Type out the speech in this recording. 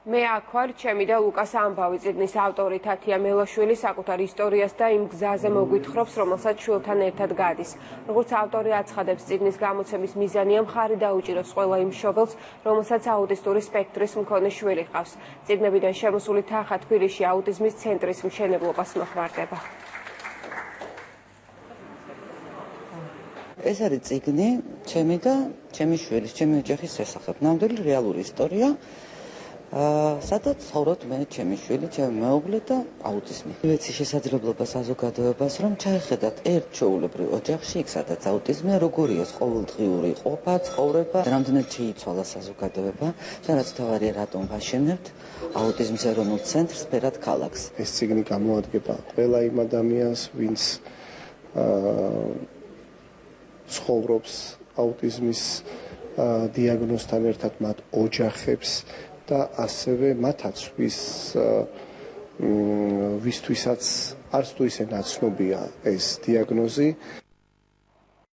მე აქ ვარ, ჩემი და ლუკას ამბავი. წიგნის ავტორი თათია მელაშვილი საკუთარ ისტორიას და იმ გზაზე მოგვითხრობს, რომელსაც შვილთან ერთად გადის. როგორც ავტორი აცხადებს, წიგნის გამოცემის მიზანია მხარი დაუჭიროს ყველა იმ მშობელს, რომელსაც აუტისტური სპექტრის მქონე შვილი ჰყავს. წიგნებიდან შემოსული თანხა თბილისში აუტიზმის ცენტრის მშენებლობას მოხმარდება. ეს არის წიგნი ჩემი და ჩემი შვილის, ჩემი ოჯახის შესახებ. ნამდვილი რეალური ისტორია. სადაც ცხოვრობთ მე, ჩემი შვილი, ჩემი მეუღლე და აუტიზმი. ვიცი შესაძლებლობა საზოგადოებას, რომ ჩაეხედათ ერთ ჩვეულებრივ ოჯახში, იქ სადაც აუტიზმია, როგორია ყოველდღიური ყოფა, ცხოვრება, რამდენად შეიცვალა საზოგადოება, რაც თავარია რატომ ვაშენებთ აუტიზმის ეროვნულ ცენტრს ბერად ქალაქს. ეს წიგნი გამოადგება ყველა იმ ადამიანს, ვინც ცხოვრობს აუტიზმის დიაგნოზთან ერთად მათ ოჯახებს და ასევე მათაც ვისთვისაც არც თუ ისე ნაცნობია ეს დიაგნოზი.